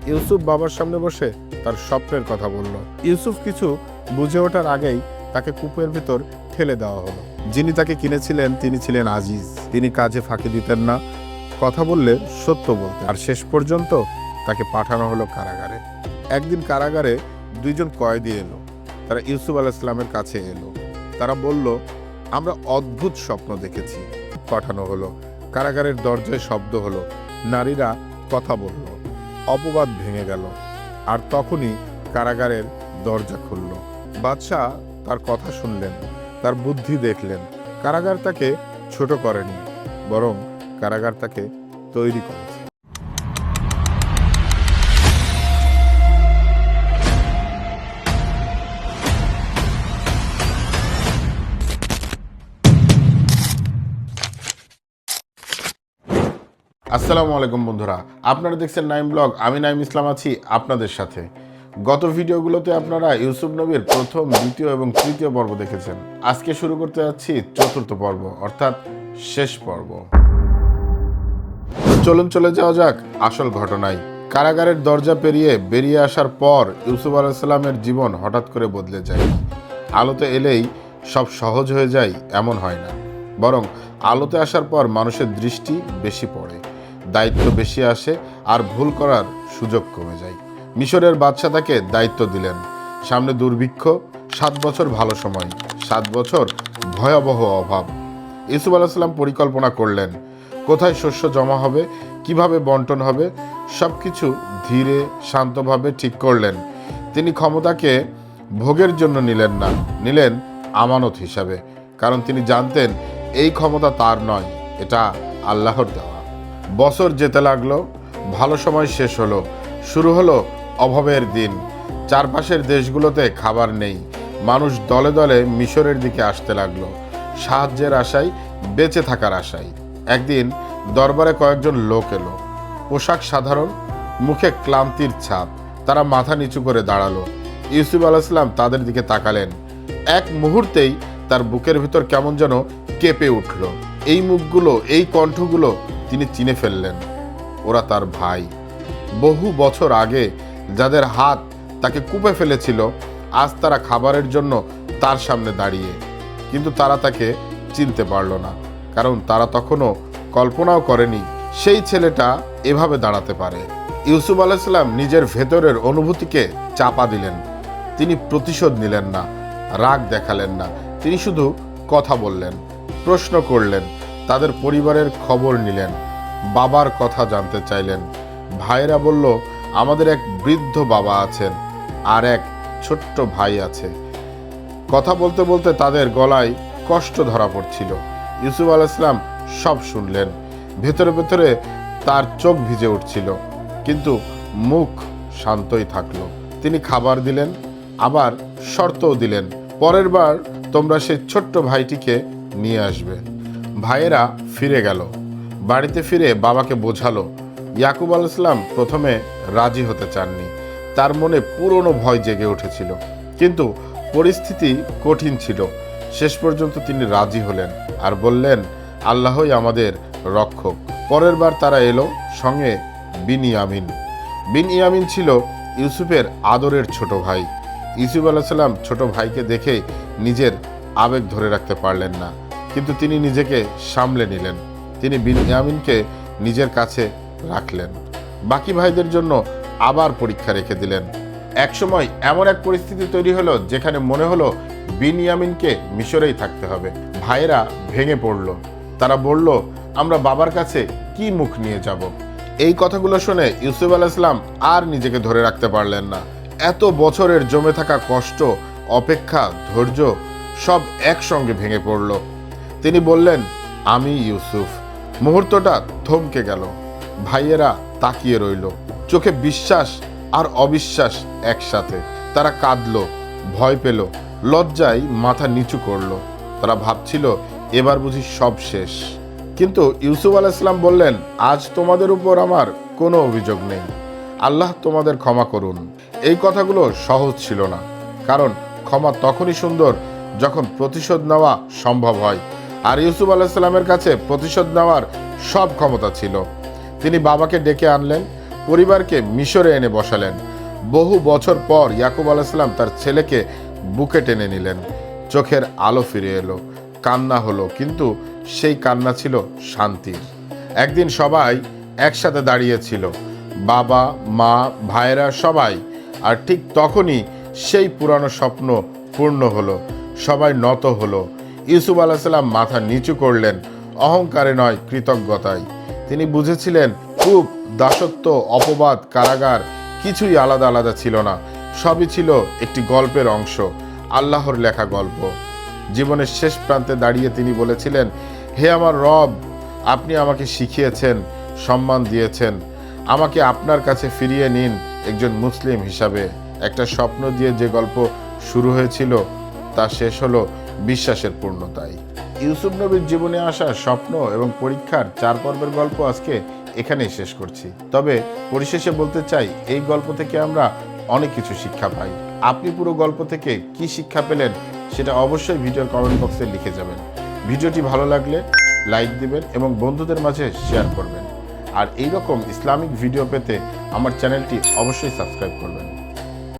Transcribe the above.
ইউসুফ বাবার সামনে বসে তার স্বপ্নের কথা বলল। ইউসুফ কিছু বুঝে ওঠার আগেই তাকে কূপের ভেতর ঠেলে দেওয়া হলো। যিনি তাকে কিনেছিলেন তিনি ছিলেন আজিজ। তিনি কাজে ফাঁকি দিতেন না, কথা বললে সত্য বলতেন। আর শেষ পর্যন্ত তাকে পাঠানো হলো কারাগারে। একদিন কারাগারে দুইজন কয়েদি এলো। তারা ইউসুফ আলাইহিস সালামের কাছে এলো। তারা বলল, আমরা অদ্ভুত স্বপ্ন দেখেছি। পাঠানো হলো। কারাগারের দরজায় শব্দ হলো, নারীরা কথা বলল। অপবাদ ভেঙে গেল। আর তখনই কারাগারের দরজা খুলল। বাদশাহ তার কথা শুনলেন, তার বুদ্ধি দেখলেন। কারাগার তাকে ছোট করেনি, বরং কারাগার তাকে তৈরি করেছে। আসসালামু আলাইকুম বন্ধুরা, আপনারা দেখছেন নাইম ব্লগ। আমি নাইম ইসলাম আছি আপনাদের সাথে। গত ভিডিওগুলোতে আপনারা ইউসুফ নবীর প্রথম, দ্বিতীয় এবং তৃতীয় পর্ব দেখেছেন। আজকে শুরু করতে যাচ্ছি চতুর্থ পর্ব, অর্থাৎ শেষ পর্ব। চলুন চলে যাওয়া যাক আসল ঘটনায়। কারাগারের দরজা পেরিয়ে বেরিয়ে আসার পর ইউসুফ আলাইহিস সালামের জীবন হঠাৎ করে বদলে যায়। আলোতে এলেই সব সহজ হয়ে যায় এমন হয় না, বরং আলোতে আসার পর মানুষের দৃষ্টি বেশি পড়ে, দায়িত্ব বেশি আসে, আর ভুল করার সুযোগ কমে যায়। মিশরের বাদশা তাকে দায়িত্ব দিলেন। সামনে দুর্ভিক্ষ, 7 বছর ভালো সময়, 7 বছর ভয়াবহ অভাব। ইউসুফ আলাইহিস সালাম পরিকল্পনা করলেন, কোথায় শস্য জমা হবে, কিভাবে বন্টন হবে, সবকিছু ধীরে শান্তভাবে ঠিক করলেন। তিনি ক্ষমতাকে ভোগের জন্য নিলেন না, নিলেন আমানত হিসাবে। কারণ তিনি জানতেন এই ক্ষমতা তার নয়, এটা আল্লাহর দেওয়া। বছর যেতে লাগলো, ভালো সময় শেষ হলো, শুরু হলো অভাবের দিন। চারপাশের দেশগুলোতে খাবার নেই। মানুষ দলে দলে মিশরের দিকে আসতে লাগলো, সাহায্যের আশায়, বেঁচে থাকার আশায়। একদিন দরবারে কয়েকজন লোক এলো। পোশাক সাধারণ, মুখে ক্লান্তির ছাপ। তারা মাথা নিচু করে দাঁড়ালো। ইউসুফ আলাইহিস সালাম তাদের দিকে তাকালেন। এক মুহূর্তেই তার বুকের ভিতর কেমন যেন কেঁপে উঠল। এই মুখগুলো, এই কণ্ঠগুলো তিনি চিনে ফেললেন। ওরা তার ভাই। বহু বছর আগে যাদের হাত তাকে কূপে ফেলেছিল, আজ তারা খাবারের জন্য তার সামনে দাঁড়িয়ে। কিন্তু তারা তাকে চিনতে পারল না, কারণ তারা তখনও কল্পনাও করেনি সেই ছেলেটা এভাবে দাঁড়াতে পারে। ইউসুফ আলাইহিস সালাম নিজের ভেতরের অনুভূতিকে চাপা দিলেন। তিনি প্রতিশোধ নিলেন না, রাগ দেখালেন না। তিনি শুধু কথা বললেন, প্রশ্ন করলেন, তাদের পরিবারের খবর নিলেন, বাবার কথা জানতে চাইলেন। ভাইয়েরা বলল, আমাদের এক বৃদ্ধ বাবা আছেন, আর এক ছোট্ট ভাই আছে। কথা বলতে বলতে তাদের গলায় কষ্ট ধরা পড়ছিল। ইউসুফ আলাইহিস সালাম সব শুনলেন। ভেতরে ভেতরে তার চোখ ভিজে উঠছিল, কিন্তু মুখ শান্তই থাকলো। তিনি খাবার দিলেন, আবার শর্তও দিলেন, পরের বার তোমরা সেই ছোট্ট ভাইটিকে নিয়ে আসবে। ভাইয়েরা ফিরে গেল। বাড়িতে ফিরে বাবাকে বোঝালো। ইয়াকুব আলাইহিস সালাম প্রথমে রাজি হতে চাননি। তার মনে পুরনো ভয় জেগে উঠেছিল, কিন্তু পরিস্থিতি কঠিন ছিল। শেষ পর্যন্ত তিনি রাজি হলেন আর বললেন, আল্লাহই আমাদের রক্ষক। পরের বার তারা এলো, সঙ্গে বিনয়ামিন। বিনয়ামিন ছিল ইউসুফের আদরের ছোট ভাই। ইউসুফ আলাইহিস সালাম ছোট ভাইকে দেখে নিজের আবেগ ধরে রাখতে পারলেন না, কিন্তু তিনি নিজেকে সামলে নিলেন। তিনি বিনয়ামিনকে নিজের কাছে রাখলেন। বাকি ভাইদের জন্য আবার পরীক্ষা রেখে দিলেন। একসময় এমন এক পরিস্থিতি তৈরি হলো যেখানে মনে হলো বিনয়ামিনকে মিশরেই থাকতে হবে। ভাইয়েরা ভেঙে পড়ল। তারা বলল, আমরা বাবার কাছে কি মুখ নিয়ে যাব? এই কথাগুলো শুনে ইউসুফ আলাইহিস সালাম আর নিজেকে ধরে রাখতে পারলেন না। এত বছরের জমে থাকা কষ্ট, অপেক্ষা, ধৈর্য সব একসঙ্গে ভেঙে পড়ল। তিনি বললেন, আমি ইউসুফ। মুহূর্তটা থমকে গেল। ভাইয়েরা তাকিয়ে রইল, চোখে বিশ্বাস আর অবিশ্বাস একসাথে। তারা কাঁদল, ভয় পেল, লজ্জায় মাথা নিচু করল। তারা ভাবছিল, এবার বুঝি সব শেষ। কিন্তু ইউসুফ আলাইহিস সালাম বললেন, আজ তোমাদের উপর আমার কোনো অভিযোগ নেই। আল্লাহ তোমাদের ক্ষমা করুন। এই কথাগুলো সহজ ছিল না, কারণ ক্ষমা তখনই সুন্দর যখন প্রতিশোধ নেওয়া সম্ভব হয়। আর ইউসুফ আলাইহিস সালামের কাছে প্রতিশোধ নেওয়ার সব ক্ষমতা ছিল। তিনি বাবাকে ডেকে আনলেন, পরিবারকে মিশরে এনে বসালেন। বহু বছর পর ইয়াকুব আলাইসাল্লাম তার ছেলেকে বুকে টেনে নিলেন। চোখের আলো ফিরে এলো, কান্না হলো, কিন্তু সেই কান্না ছিল শান্তির। একদিন সবাই একসাথে দাঁড়িয়েছিল, বাবা, মা, ভাইয়েরা, সবাই। আর ঠিক তখনই সেই পুরানো স্বপ্ন পূর্ণ হলো। সবাই নত হলো। ইউসুফ আলাইসাল্লাম মাথা নিচু করলেন, অহংকারে নয়, কৃতজ্ঞতায়। তিনি বুঝেছিলেন কূপ, দাসত্ব, অপবাদ, কারাগার কিছুই আলাদা আলাদা ছিল না, সবই ছিল একটি গল্পের অংশ, আল্লাহর লেখা গল্প। জীবনের শেষ প্রান্তে দাঁড়িয়ে তিনি বলেছিলেন, হে আমার রব, আপনি আমাকে শিখিয়েছেন, সম্মান দিয়েছেন, আমাকে আপনার কাছে ফিরিয়ে নিন একজন মুসলিম হিসাবে। একটা স্বপ্ন দিয়ে যে গল্প শুরু হয়েছিল তা শেষ হলো বিশ্বাসের পূর্ণতায়। ইউসুফ নবীর জীবনে আসা স্বপ্ন এবং পরীক্ষার 4 পর্বের গল্প আজকে এখানেই শেষ করছি। তবে পরিশেষে বলতে চাই, এই গল্প থেকে আমরা অনেক কিছু শিক্ষা পাই। আপনি পুরো গল্প থেকে কি শিক্ষা পেলেন সেটা অবশ্যই ভিডিওর কমেন্ট বক্সে লিখে যাবেন। ভিডিওটি ভালো লাগলে লাইক দিবেন এবং বন্ধুদের মাঝে শেয়ার করবেন। আর এই রকম ইসলামিক ভিডিও পেতে আমার চ্যানেলটি অবশ্যই সাবস্ক্রাইব করবেন।